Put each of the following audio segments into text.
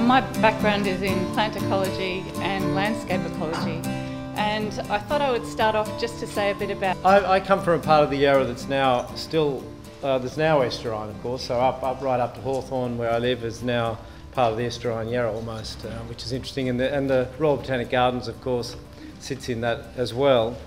My background is in plant ecology and landscape ecology, and I thought I would start off just to say a bit about... I come from a part of the Yarra that's now still, there's now estuarine of course, so right up to Hawthorn where I live is now part of the estuarine Yarra almost, which is interesting, and the Royal Botanic Gardens of course sits in that as well.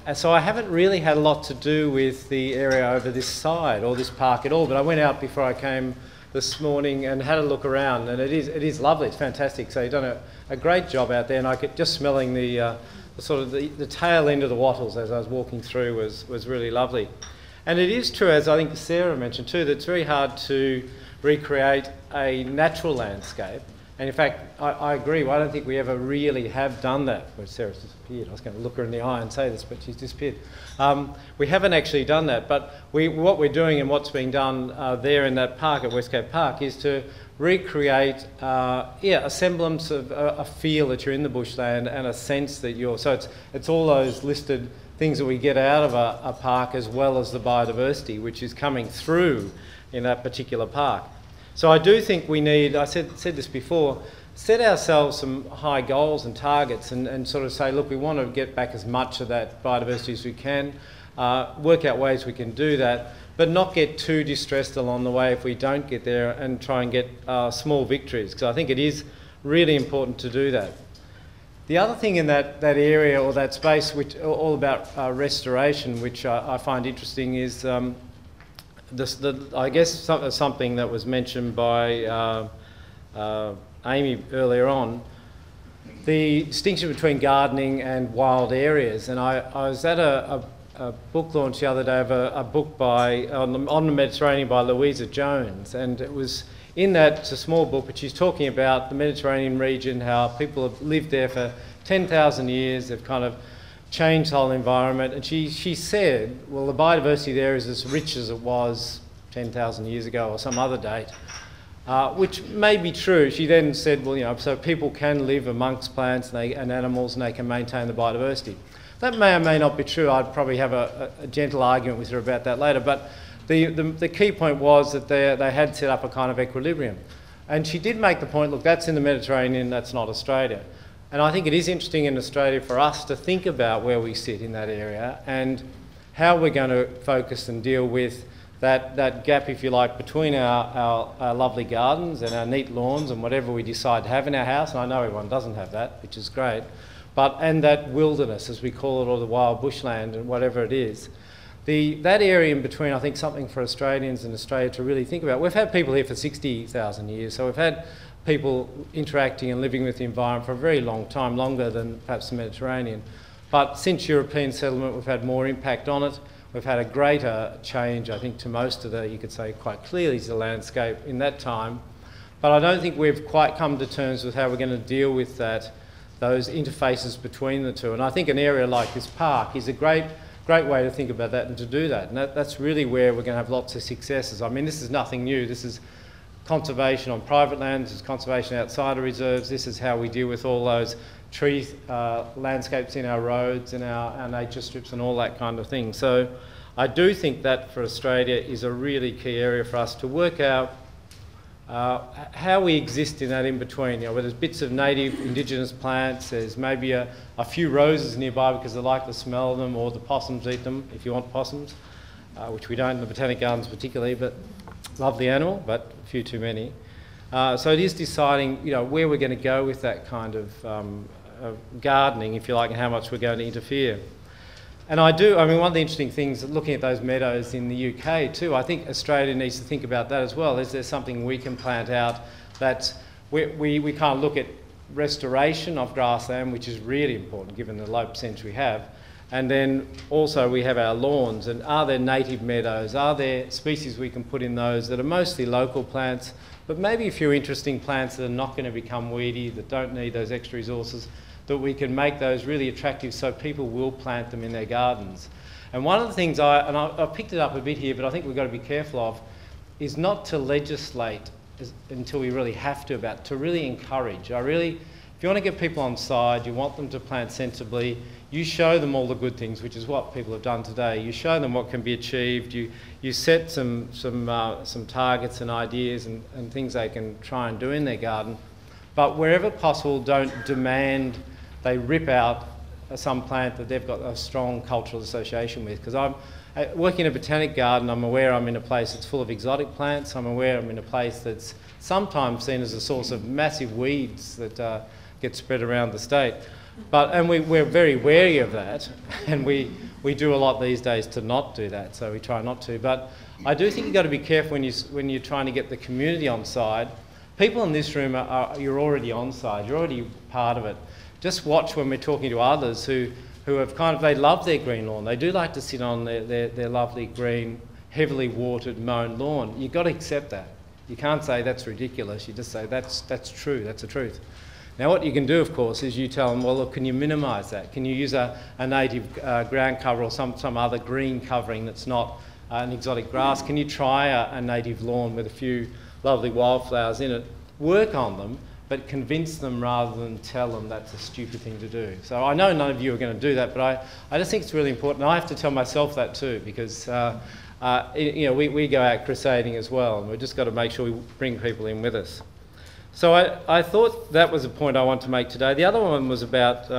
And so I haven't really had a lot to do with the area over this side or this park at all, but I went out before I came this morning and had a look around, and it is lovely, it's fantastic. So you've done a great job out there, and I could just smelling the sort of the tail end of the wattles as I was walking through was really lovely. And it is true, as I think Sarah mentioned too, that it's very hard to recreate a natural landscape. And in fact, I agree, I don't think we ever really have done that. Well, Sarah's disappeared. I was going to look her in the eye and say this, but she's disappeared. We haven't actually done that, but what we're doing and what's being done there in that park at Westgate Park is to recreate a semblance of a feel that you're in the bushland and a sense that you're... So it's all those listed things that we get out of a park, as well as the biodiversity which is coming through in that particular park. So I do think we need, I said this before, set ourselves some high goals and targets and sort of say, look, we want to get back as much of that biodiversity as we can, work out ways we can do that, but not get too distressed along the way if we don't get there, and try and get small victories, because I think it is really important to do that. The other thing in that area or that space, which all about restoration, which I find interesting, is I guess something that was mentioned by Amy earlier on, the distinction between gardening and wild areas. And I was at a book launch the other day of a book by on the Mediterranean by Louisa Jones, and it was in that, it's a small book, but she's talking about the Mediterranean region, how people have lived there for 10,000 years, they've kind of changed the whole environment, and she said, well, the biodiversity there is as rich as it was 10,000 years ago or some other date, which may be true. She then said, well, you know, so people can live amongst plants and animals, and they can maintain the biodiversity. That may or may not be true. I'd probably have a gentle argument with her about that later, but the key point was that they had set up a kind of equilibrium. And she did make the point, look, that's in the Mediterranean, that's not Australia. And I think it is interesting in Australia for us to think about where we sit in that area and how we're going to focus and deal with that gap, if you like, between our lovely gardens and our neat lawns and whatever we decide to have in our house. And I know everyone doesn't have that, which is great. And that wilderness, as we call it, or the wild bushland and whatever it is. That area in between, I think, something for Australians and Australia to really think about. We've had people here for 60,000 years, so we've had people interacting and living with the environment for a very long time, longer than perhaps the Mediterranean. But since European settlement, we've had more impact on it. We've had a greater change, I think, to most of you could say quite clearly, to the landscape in that time. But I don't think we've quite come to terms with how we're going to deal with those interfaces between the two. And I think an area like this park is a great way to think about that and to do that. And that's really where we're going to have lots of successes. I mean, this is nothing new. This is conservation on private land, this is conservation outside of reserves, this is how we deal with all those tree landscapes in our roads and our nature strips and all that kind of thing. So I do think that for Australia is a really key area for us to work out how we exist in that in-between, you know, where there's bits of native indigenous plants, there's maybe a few roses nearby because they like the smell of them, or the possums eat them, if you want possums, which we don't in the Botanic Gardens particularly, but lovely animal, but a few too many. So it is deciding, you know, where we're going to go with that kind of gardening, if you like, and how much we're going to interfere. And I mean, one of the interesting things, looking at those meadows in the UK too, I think Australia needs to think about that as well. Is there something we can plant out that we can't look at restoration of grassland, which is really important given the low percentage we have. And then also we have our lawns, and are there native meadows? Are there species we can put in those that are mostly local plants, but maybe a few interesting plants that are not going to become weedy, that don't need those extra resources, that we can make those really attractive so people will plant them in their gardens. And one of the things, I picked it up a bit here, but I think we've got to be careful of, is not to legislate until we really have to really encourage. If you want to get people on side, you want them to plant sensibly, you show them all the good things, which is what people have done today. You show them what can be achieved. You set some targets and ideas and things they can try and do in their garden. But wherever possible, don't demand they rip out some plant that they've got a strong cultural association with. Because I'm working in a botanic garden, I'm aware I'm in a place that's full of exotic plants. I'm aware I'm in a place that's sometimes seen as a source of massive weeds that get spread around the state. And we're very wary of that, and we do a lot these days to not do that, so we try not to. But I do think you've got to be careful when you're trying to get the community on side. People in this room, you're already on side, you're already part of it. Just watch when we're talking to others who have they love their green lawn. They do like to sit on their lovely green, heavily watered, mown lawn. You've got to accept that. You can't say that's ridiculous, you just say that's true, that's the truth. Now what you can do, of course, is you tell them, well, look, can you minimise that? Can you use a native ground cover or some other green covering that's not an exotic grass? Can you try a native lawn with a few lovely wildflowers in it? Work on them, but convince them rather than tell them that's a stupid thing to do. So I know none of you are going to do that, but I just think it's really important. And I have to tell myself that too, because we go out crusading as well, and we've just got to make sure we bring people in with us. So I thought that was a point I want to make today. The other one was about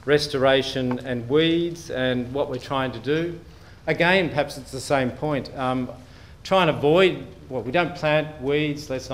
restoration and weeds and what we're trying to do. Again, perhaps it's the same point. Try and avoid, well, we don't plant weeds. Let's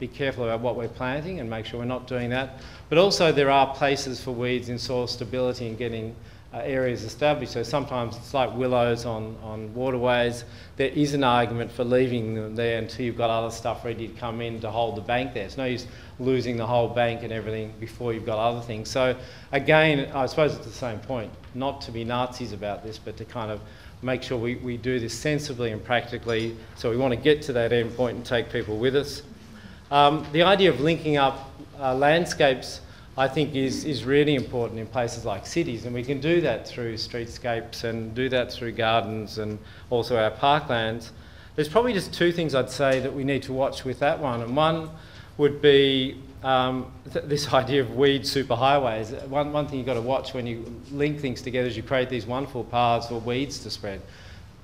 be careful about what we're planting and make sure we're not doing that. But also there are places for weeds in soil stability and getting areas established. So sometimes it's like willows on waterways. There is an argument for leaving them there until you've got other stuff ready to come in to hold the bank there. It's no use losing the whole bank and everything before you've got other things. So again, I suppose it's the same point, not to be Nazis about this, but to kind of make sure we do this sensibly and practically. So we want to get to that end point and take people with us. The idea of linking up landscapes, I think, is really important in places like cities, and we can do that through streetscapes and do that through gardens and also our parklands. There's probably just two things I'd say that we need to watch with that one, and one would be this idea of weed superhighways. One thing you've got to watch when you link things together is you create these wonderful paths for weeds to spread.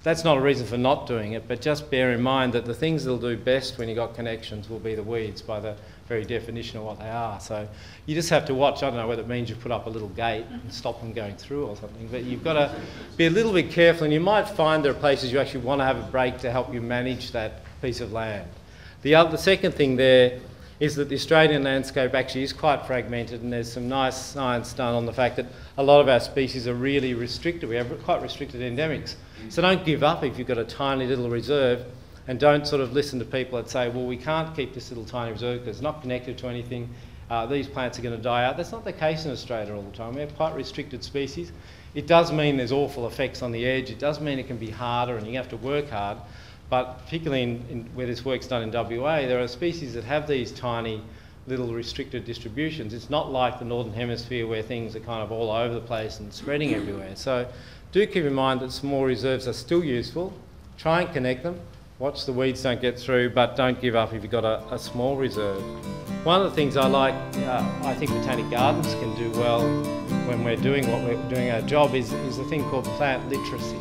That's not a reason for not doing it, but just bear in mind that the things that'll do best when you've got connections will be the weeds by the very definition of what they are. So you just have to watch. I don't know whether it means you put up a little gate and stop them going through or something, but you've got to be a little bit careful, and you might find there are places you actually want to have a break to help you manage that piece of land. The second thing there is that the Australian landscape actually is quite fragmented, and there's some nice science done on the fact that a lot of our species are really restricted. We have quite restricted endemics. So don't give up if you've got a tiny little reserve, and don't sort of listen to people that say, well, we can't keep this little tiny reserve because it's not connected to anything. These plants are going to die out. That's not the case in Australia all the time. We have quite restricted species. It does mean there's awful effects on the edge. It does mean it can be harder and you have to work hard. But particularly where this work's done in WA, there are species that have these tiny little restricted distributions. It's not like the Northern Hemisphere where things are kind of all over the place and spreading everywhere. So do keep in mind that small reserves are still useful. Try and connect them. Watch the weeds don't get through, but don't give up if you've got a small reserve. One of the things I like, I think botanic gardens can do well when we're doing our job is a thing called plant literacy,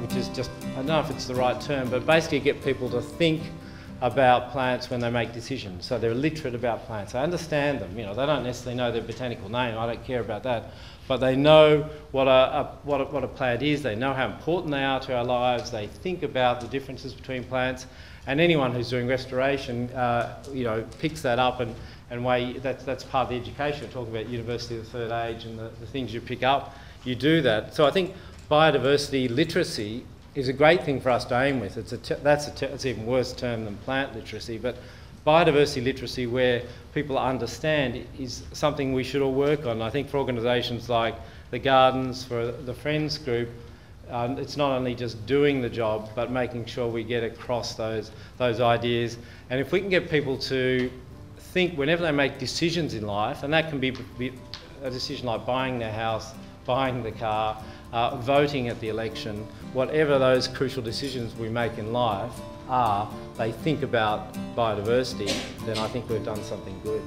which is just, I don't know if it's the right term, but basically get people to think about plants when they make decisions. So they're literate about plants. They understand them. You know, they don't necessarily know their botanical name. I don't care about that. But they know what a plant is. They know how important they are to our lives. They think about the differences between plants. And anyone who's doing restoration, picks that up and that's part of the education. We're talking about University of the Third Age and the things you pick up. You do that. So I think biodiversity literacy is a great thing for us to aim with. That's an even worse term than plant literacy, but biodiversity literacy where people understand is something we should all work on. I think for organisations like the Gardens, for the Friends group, it's not only just doing the job, but making sure we get across those ideas. And if we can get people to think whenever they make decisions in life, and that can be a decision like buying their house, buying the car, voting at the election, whatever those crucial decisions we make in life are, they think about biodiversity, then I think we've done something good.